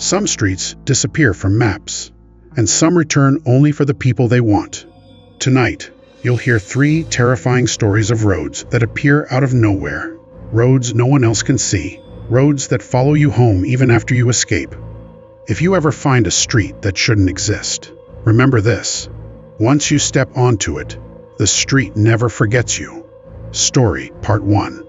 Some streets disappear from maps, and some return only for the people they want. Tonight, you'll hear 3 terrifying stories of roads that appear out of nowhere. Roads no one else can see. Roads that follow you home even after you escape. If you ever find a street that shouldn't exist, remember this. Once you step onto it, the street never forgets you. Story Part 1.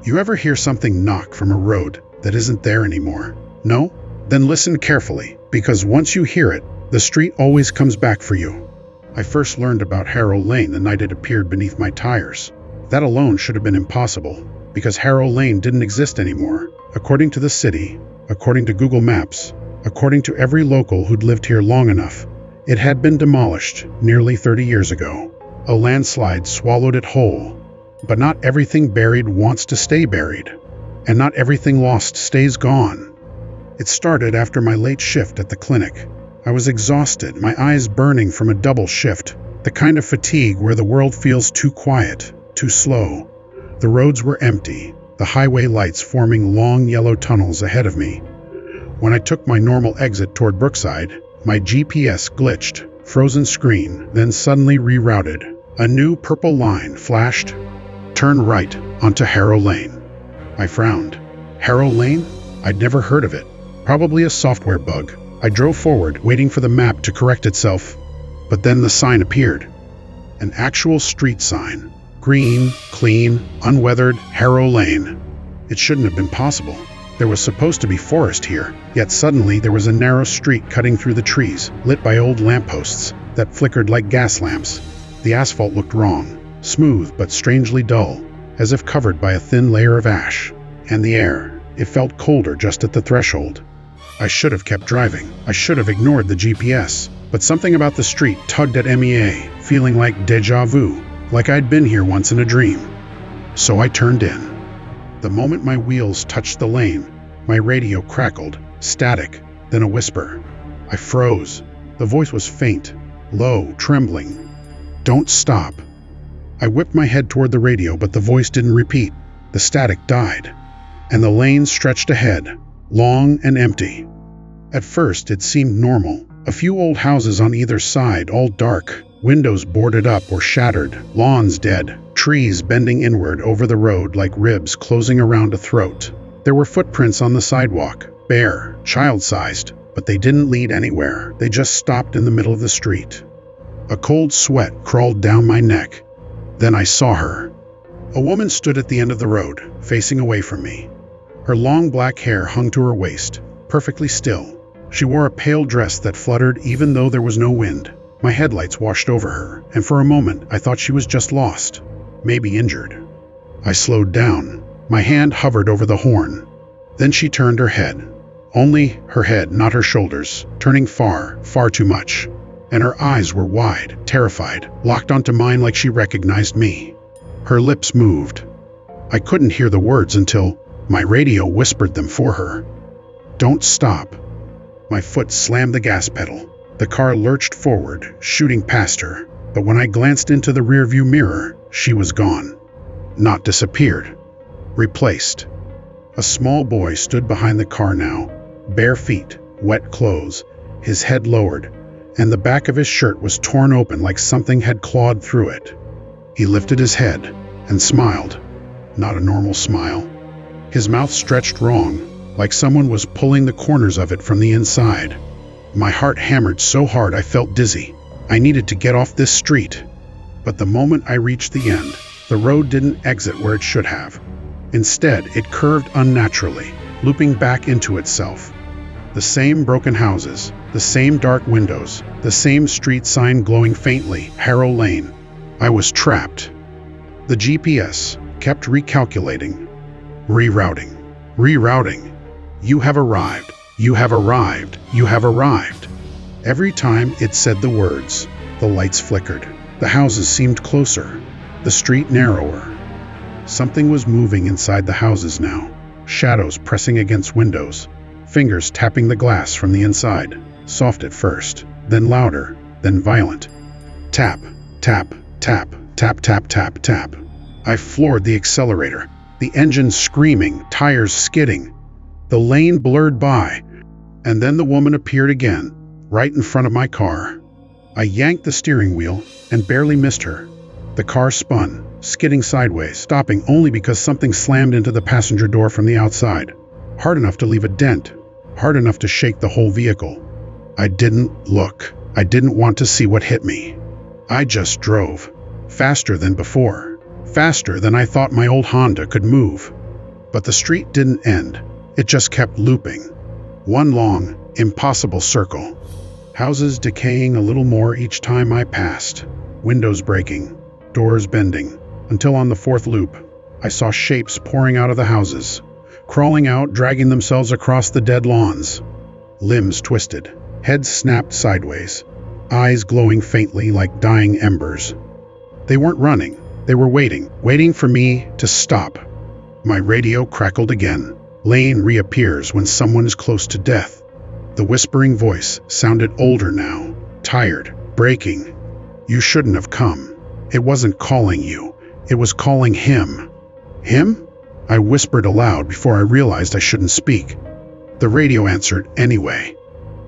You ever hear something knock from a road that isn't there anymore? No? Then listen carefully, because once you hear it, the street always comes back for you. I first learned about Harrow Lane the night it appeared beneath my tires. That alone should have been impossible, because Harrow Lane didn't exist anymore. According to the city, according to Google Maps, according to every local who'd lived here long enough, it had been demolished nearly 30 years ago. A landslide swallowed it whole. But not everything buried wants to stay buried, and not everything lost stays gone. It started after my late shift at the clinic. I was exhausted, my eyes burning from a double shift, the kind of fatigue where the world feels too quiet, too slow. The roads were empty, the highway lights forming long yellow tunnels ahead of me. When I took my normal exit toward Brookside, my GPS glitched, frozen screen, then suddenly rerouted. A new purple line flashed. Turn right onto Harrow Lane. I frowned. Harrow Lane? I'd never heard of it. Probably a software bug. I drove forward, waiting for the map to correct itself. But then the sign appeared. An actual street sign. Green, clean, unweathered, Harrow Lane. It shouldn't have been possible. There was supposed to be forest here, yet suddenly there was a narrow street cutting through the trees, lit by old lampposts that flickered like gas lamps. The asphalt looked wrong. Smooth but strangely dull, as if covered by a thin layer of ash. And the air, it felt colder just at the threshold. I should have kept driving. I should have ignored the GPS. But something about the street tugged at MEA, feeling like déjà vu, like I'd been here once in a dream. So I turned in. The moment my wheels touched the lane, my radio crackled, static, then a whisper. I froze. The voice was faint, low, trembling. Don't stop. I whipped my head toward the radio, but the voice didn't repeat. The static died, and the lane stretched ahead, long and empty. At first, it seemed normal. A few old houses on either side, all dark, windows boarded up or shattered, lawns dead, trees bending inward over the road like ribs closing around a throat. There were footprints on the sidewalk, bare, child-sized, but they didn't lead anywhere. They just stopped in the middle of the street. A cold sweat crawled down my neck. Then I saw her. A woman stood at the end of the road, facing away from me. Her long black hair hung to her waist, perfectly still. She wore a pale dress that fluttered even though there was no wind. My headlights washed over her, and for a moment I thought she was just lost, maybe injured. I slowed down. My hand hovered over the horn. Then she turned her head. Only her head, not her shoulders, turning far, far too much. And her eyes were wide, terrified, locked onto mine like she recognized me. Her lips moved. I couldn't hear the words until my radio whispered them for her. Don't stop. My foot slammed the gas pedal. The car lurched forward, shooting past her. But when I glanced into the rearview mirror, she was gone. Not disappeared. Replaced. A small boy stood behind the car now, bare feet, wet clothes, his head lowered, and the back of his shirt was torn open like something had clawed through it. He lifted his head and smiled. Not a normal smile. His mouth stretched wrong, like someone was pulling the corners of it from the inside. My heart hammered so hard I felt dizzy. I needed to get off this street. But the moment I reached the end, the road didn't exit where it should have. Instead, it curved unnaturally, looping back into itself. The same broken houses, the same dark windows, the same street sign glowing faintly, Harrow Lane. I was trapped. The GPS kept recalculating, rerouting. You have arrived, you have arrived, you have arrived. Every time it said the words, the lights flickered. The houses seemed closer, the street narrower. Something was moving inside the houses now, shadows pressing against windows, fingers tapping the glass from the inside, soft at first, then louder, then violent. Tap, tap, tap, tap, tap, tap, tap. I floored the accelerator, the engine screaming, tires skidding. The lane blurred by, And then the woman appeared again, right in front of my car. I yanked the steering wheel and barely missed her. The car spun, skidding sideways, stopping only because something slammed into the passenger door from the outside. Hard enough to leave a dent, hard enough to shake the whole vehicle. I didn't look. I didn't want to see what hit me. I just drove, faster than before, faster than I thought my old Honda could move. But the street didn't end. It just kept looping. One long, impossible circle. Houses decaying a little more each time I passed. Windows breaking, doors bending, until on the fourth loop, I saw shapes pouring out of the houses, crawling out, dragging themselves across the dead lawns. Limbs twisted, heads snapped sideways, eyes glowing faintly like dying embers. They weren't running. They were waiting for me to stop. My radio crackled again. Lane reappears when someone is close to death. The whispering voice sounded older now, tired, breaking. You shouldn't have come. It wasn't calling you. It was calling him. Him? I whispered aloud before I realized I shouldn't speak. The radio answered anyway.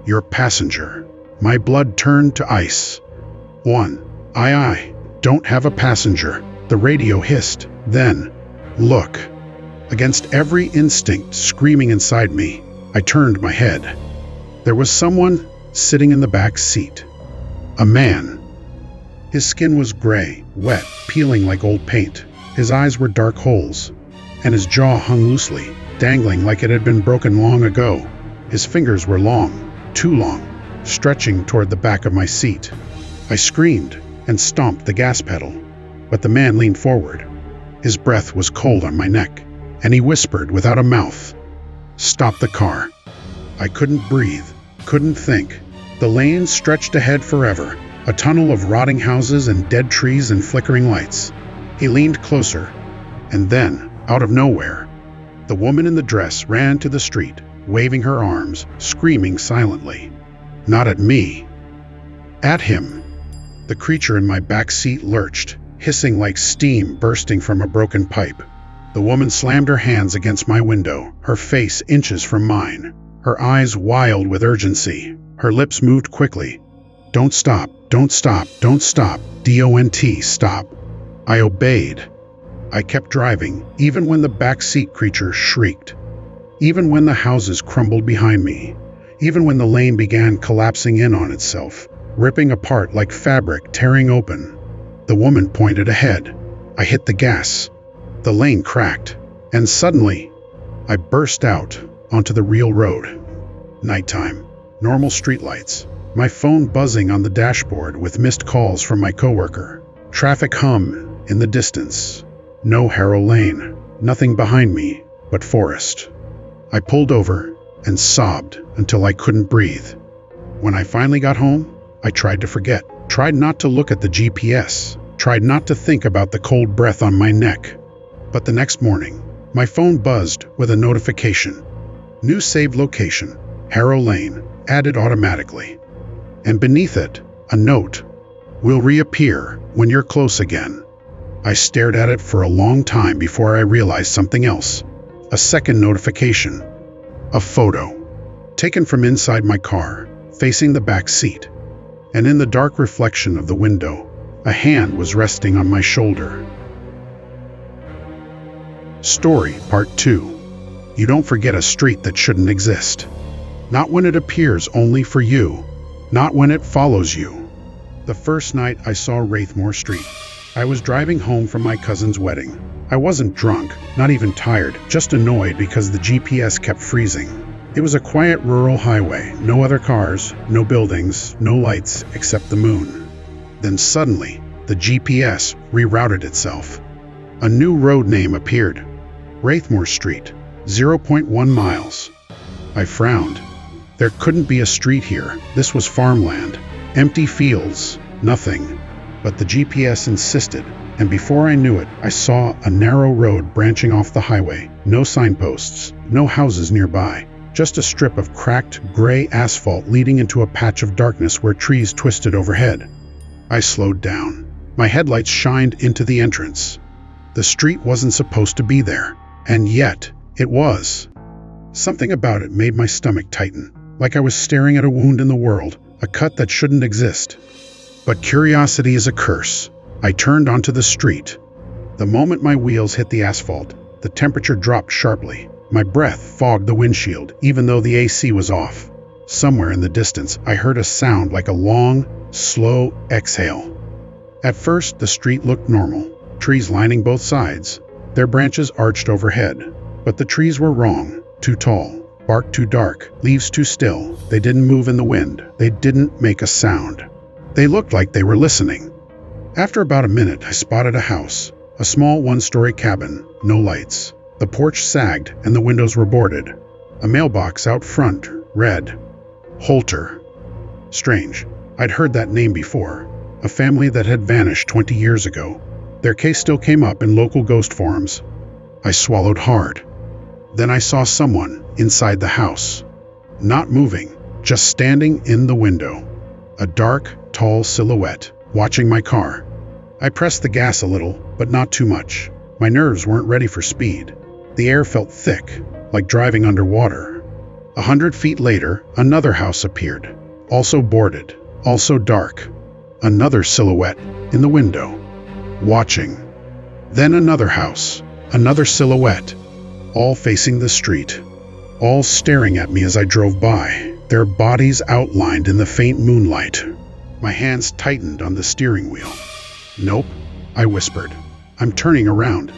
Your passenger. My blood turned to ice. I don't have a passenger, the radio hissed. Then, look. Against every instinct screaming inside me, I turned my head. There was someone sitting in the back seat. A man. His skin was gray, wet, peeling like old paint. His eyes were dark holes, and his jaw hung loosely, dangling like it had been broken long ago. His fingers were long, too long, stretching toward the back of my seat. I screamed and stomped the gas pedal, but the man leaned forward. His breath was cold on my neck, and he whispered without a mouth, "Stop the car." I couldn't breathe, couldn't think. The lane stretched ahead forever, a tunnel of rotting houses and dead trees and flickering lights. He leaned closer, and then, out of nowhere, the woman in the dress ran to the street, waving her arms, screaming silently. Not at me. At him. The creature in my back seat lurched, hissing like steam bursting from a broken pipe. The woman slammed her hands against my window, her face inches from mine, her eyes wild with urgency. Her lips moved quickly. Don't stop, don't stop, don't stop, DONT, stop. I obeyed. I kept driving, even when the backseat creature shrieked. Even when the houses crumbled behind me. Even when the lane began collapsing in on itself, ripping apart like fabric tearing open. The woman pointed ahead. I hit the gas. The lane cracked, and suddenly, I burst out onto the real road. Nighttime, normal streetlights, my phone buzzing on the dashboard with missed calls from my coworker. Traffic hum in the distance. No Harrow Lane, nothing behind me but forest. I pulled over and sobbed until I couldn't breathe. When I finally got home, I tried to forget, tried not to look at the GPS, tried not to think about the cold breath on my neck. But the next morning, my phone buzzed with a notification. New saved location, Harrow Lane, added automatically. And beneath it, a note. Will reappear when you're close again. I stared at it for a long time before I realized something else. A second notification. A photo. Taken from inside my car, facing the back seat. And in the dark reflection of the window, a hand was resting on my shoulder. Story Part 2. You don't forget a street that shouldn't exist. Not when it appears only for you. Not when it follows you. The first night I saw Wraithmore Street, I was driving home from my cousin's wedding. I wasn't drunk, not even tired, just annoyed because the GPS kept freezing. It was a quiet rural highway, no other cars, no buildings, no lights except the moon. Then suddenly, the GPS rerouted itself. A new road name appeared. Wraithmore Street, 0.1 miles. I frowned. There couldn't be a street here. This was farmland. Empty fields, nothing. But the GPS insisted, and before I knew it, I saw a narrow road branching off the highway. No signposts, no houses nearby. Just a strip of cracked, gray asphalt leading into a patch of darkness where trees twisted overhead. I slowed down. My headlights shined into the entrance. The street wasn't supposed to be there, and yet it was. Something about it made my stomach tighten. like I was staring at a wound in the world, a cut that shouldn't exist. But curiosity is a curse. I turned onto the street. The moment my wheels hit the asphalt, the temperature dropped sharply. My breath fogged the windshield, even though the AC was off. Somewhere in the distance, I heard a sound like a long, slow exhale. At first, the street looked normal, trees lining both sides, their branches arched overhead. But the trees were wrong, too tall, bark too dark, leaves too still. They didn't move in the wind. They didn't make a sound. They looked like they were listening. After about a minute, I spotted a house, a small one-story cabin, no lights. The porch sagged and the windows were boarded. A mailbox out front read, Holter. Strange. I'd heard that name before. A family that had vanished 20 years ago. Their case still came up in local ghost forums. I swallowed hard. Then I saw someone inside the house. Not moving, just standing in the window. A dark, tall silhouette, watching my car. I pressed the gas a little, but not too much. My nerves weren't ready for speed. The air felt thick, like driving underwater. 100 feet later, another house appeared. Also boarded, also dark. Another silhouette in the window, watching. Then another house, another silhouette, all facing the street, all staring at me as I drove by, their bodies outlined in the faint moonlight. My hands tightened on the steering wheel. Nope, I whispered. I'm turning around.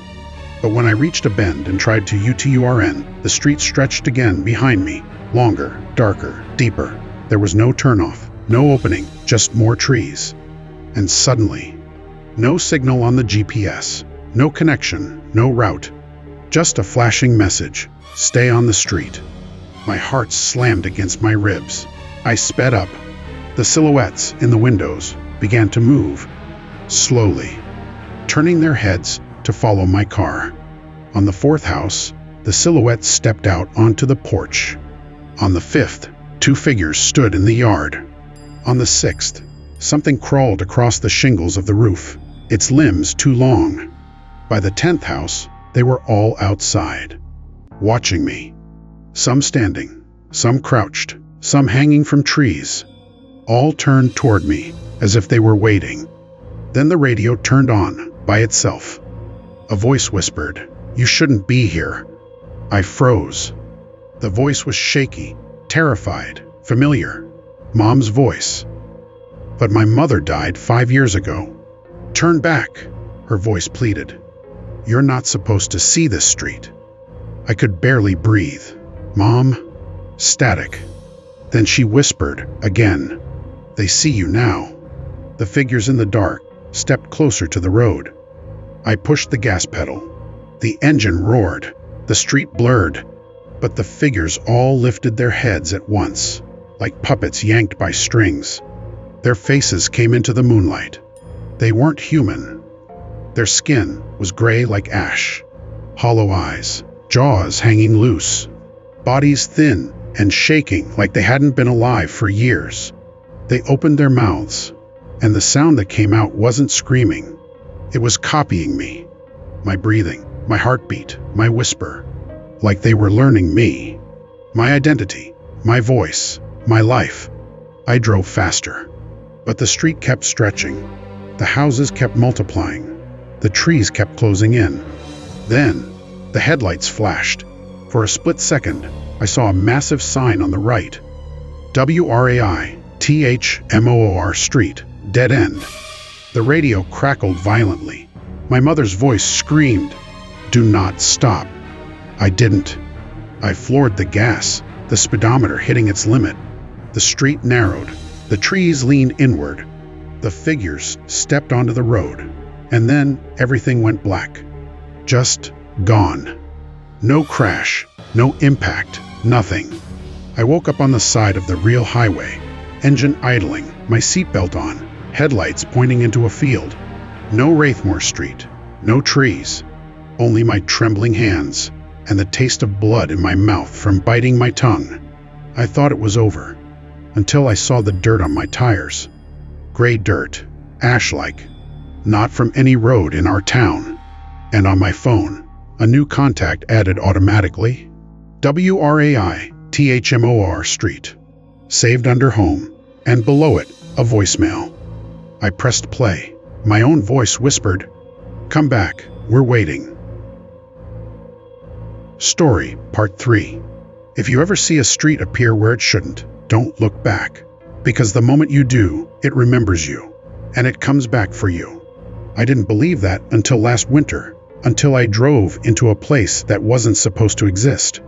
But when I reached a bend and tried to U-turn, the street stretched again behind me, longer, darker, deeper. There was no turnoff, no opening, just more trees. And suddenly, no signal on the GPS, no connection, no route, just a flashing message, stay on the street. My heart slammed against my ribs. I sped up. The silhouettes in the windows began to move, slowly, turning their heads to follow my car. On the fourth house, the silhouette stepped out onto the porch. On the fifth, 2 figures stood in the yard. On the sixth, something crawled across the shingles of the roof, its limbs too long. By the 10th house, they were all outside, watching me. Some standing, some crouched, some hanging from trees. All turned toward me, as if they were waiting. Then the radio turned on, by itself. A voice whispered, "You shouldn't be here." I froze. The voice was shaky, terrified, familiar. Mom's voice. But my mother died 5 years ago. "Turn back," her voice pleaded. "You're not supposed to see this street." I could barely breathe. "Mom?" Static. Then she whispered again, "They see you now." The figures in the dark stepped closer to the road. I pushed the gas pedal. The engine roared. The street blurred. But the figures all lifted their heads at once, like puppets yanked by strings. Their faces came into the moonlight. They weren't human. Their skin was gray like ash. Hollow eyes, jaws hanging loose. Bodies thin and shaking like they hadn't been alive for years. They opened their mouths, and the sound that came out wasn't screaming. It was copying me. My breathing, my heartbeat, my whisper. Like they were learning me. My identity, my voice, my life. I drove faster. But the street kept stretching. The houses kept multiplying. The trees kept closing in. Then, the headlights flashed. For a split second, I saw a massive sign on the right. WRAITHMOOR Street, dead end. The radio crackled violently. My mother's voice screamed, "Do not stop." I didn't. I floored the gas, the speedometer hitting its limit. The street narrowed. The trees leaned inward. The figures stepped onto the road. And then everything went black. Just gone. No crash, no impact, nothing. I woke up on the side of the real highway, engine idling, my seatbelt on, headlights pointing into a field. No Wraithmore Street, no trees, only my trembling hands and the taste of blood in my mouth from biting my tongue. I thought it was over, until I saw the dirt on my tires. Gray dirt, ash-like, not from any road in our town. And on my phone, a new contact added automatically. WRAITHMOR Street. saved under home, and below it, a voicemail. I pressed play. My own voice whispered, "Come back, we're waiting." Story Part 3. If you ever see a street appear where it shouldn't, don't look back. Because the moment you do, it remembers you. And it comes back for you. I didn't believe that until last winter, until I drove into a place that wasn't supposed to exist.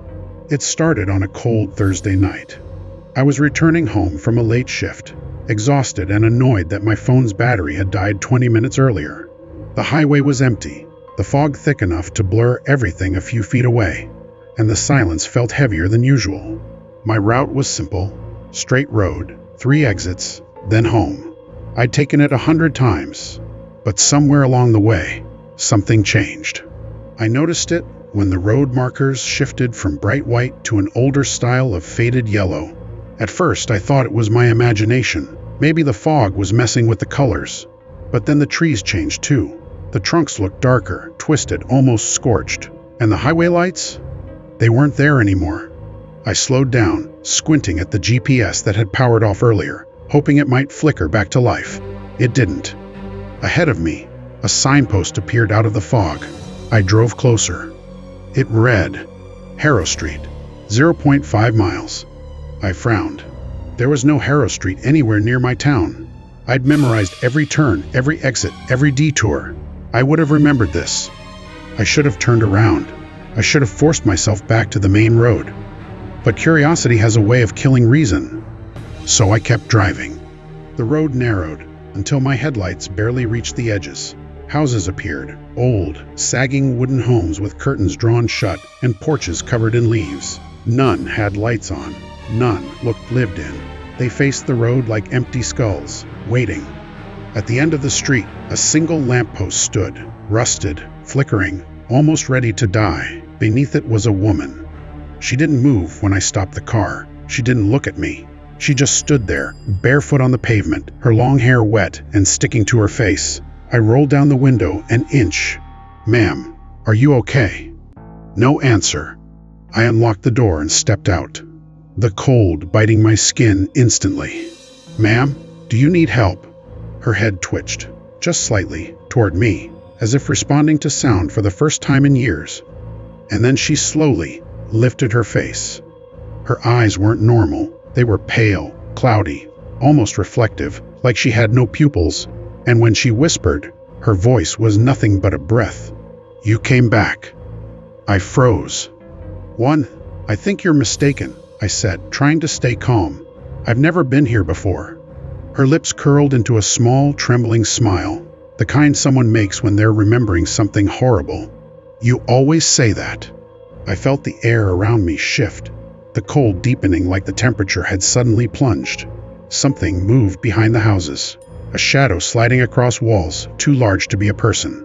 It started on a cold Thursday night. I was returning home from a late shift, exhausted and annoyed that my phone's battery had died 20 minutes earlier. The highway was empty, the fog thick enough to blur everything a few feet away, and the silence felt heavier than usual. My route was simple: straight road, 3 exits, then home. I'd taken it 100 times, but somewhere along the way, something changed. I noticed it when the road markers shifted from bright white to an older style of faded yellow. At first, I thought it was my imagination. Maybe the fog was messing with the colors. But then the trees changed too. The trunks looked darker, twisted, almost scorched. And the highway lights? They weren't there anymore. I slowed down, squinting at the GPS that had powered off earlier, hoping it might flicker back to life. It didn't. Ahead of me, a signpost appeared out of the fog. I drove closer. It read, Harrow Street, 0.5 miles. I frowned. There was no Harrow Street anywhere near my town. I'd memorized every turn, every exit, every detour. I would have remembered this. I should have turned around. I should have forced myself back to the main road. But curiosity has a way of killing reason. So I kept driving. The road narrowed until my headlights barely reached the edges. Houses appeared, old, sagging wooden homes with curtains drawn shut and porches covered in leaves. None had lights on. None looked lived in. They faced the road like empty skulls, waiting. At the end of the street, a single lamppost stood, rusted, flickering, almost ready to die. Beneath it was a woman. She didn't move when I stopped the car. She didn't look at me. She just stood there, barefoot on the pavement, her long hair wet and sticking to her face. I rolled down the window an inch. "Ma'am, are you okay?" No answer. I unlocked the door and stepped out, the cold biting my skin instantly. "Ma'am, do you need help?" Her head twitched, just slightly, toward me, as if responding to sound for the first time in years. And then she slowly lifted her face. Her eyes weren't normal. They were pale, cloudy, almost reflective, like she had no pupils. And when she whispered, her voice was nothing but a breath. "You came back." I froze. I think you're mistaken," I said, trying to stay calm. "I've never been here before." Her lips curled into a small, trembling smile, the kind someone makes when they're remembering something horrible. "You always say that." I felt the air around me shift, the cold deepening like the temperature had suddenly plunged. Something moved behind the houses, a shadow sliding across walls, too large to be a person.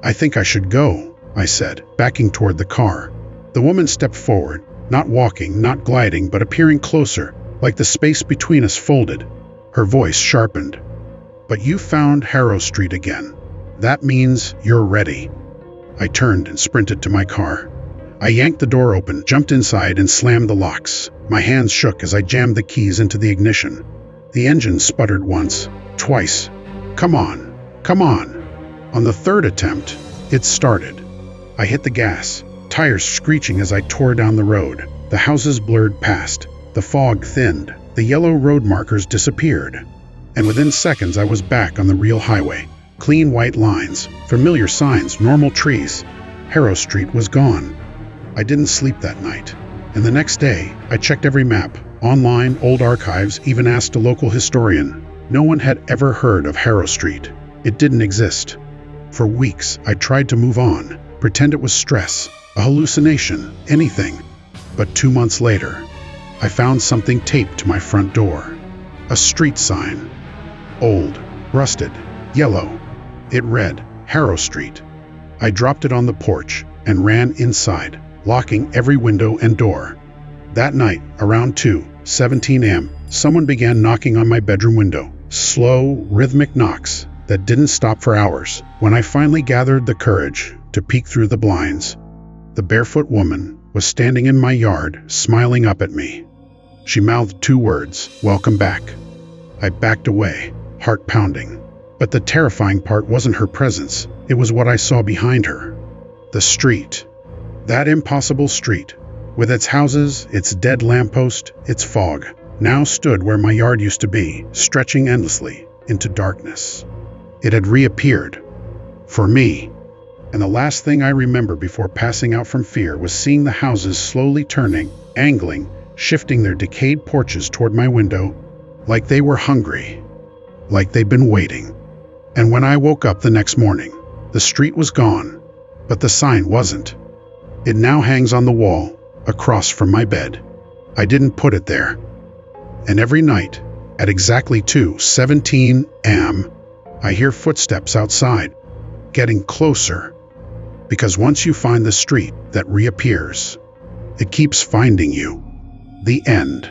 "I think I should go," I said, backing toward the car. The woman stepped forward, not walking, not gliding, but appearing closer, like the space between us folded. Her voice sharpened. "But you found Harrow Street again. That means you're ready." I turned and sprinted to my car. I yanked the door open, jumped inside, and slammed the locks. My hands shook as I jammed the keys into the ignition. The engine sputtered once, twice. Come on, come on. On the third attempt, it started. I hit the gas, tires screeching as I tore down the road. The houses blurred past. The fog thinned. The yellow road markers disappeared. And within seconds, I was back on the real highway. Clean white lines, familiar signs, normal trees. Harrow Street was gone. I didn't sleep that night. And the next day, I checked every map, online, old archives, even asked a local historian. No one had ever heard of Harrow Street. It didn't exist. For weeks, I tried to move on, pretend it was stress, a hallucination, anything. But 2 months later, I found something taped to my front door. A street sign. Old, rusted, yellow. It read, Harrow Street. I dropped it on the porch and ran inside, locking every window and door. That night, around 2:17 a.m., someone began knocking on my bedroom window. Slow, rhythmic knocks that didn't stop for hours. When I finally gathered the courage to peek through the blinds, the barefoot woman was standing in my yard, smiling up at me. She mouthed 2 words, "Welcome back." I backed away, heart pounding. But the terrifying part wasn't her presence, it was what I saw behind her. The street. That impossible street, with its houses, its dead lamppost, its fog, now stood where my yard used to be, stretching endlessly into darkness. It had reappeared. For me. And the last thing I remember before passing out from fear was seeing the houses slowly turning, angling, shifting their decayed porches toward my window, like they were hungry, like they'd been waiting. And when I woke up the next morning, the street was gone, but the sign wasn't. It now hangs on the wall, across from my bed. I didn't put it there. And every night, at exactly 2:17 a.m., I hear footsteps outside, getting closer. Because once you find the street that reappears, it keeps finding you. The end.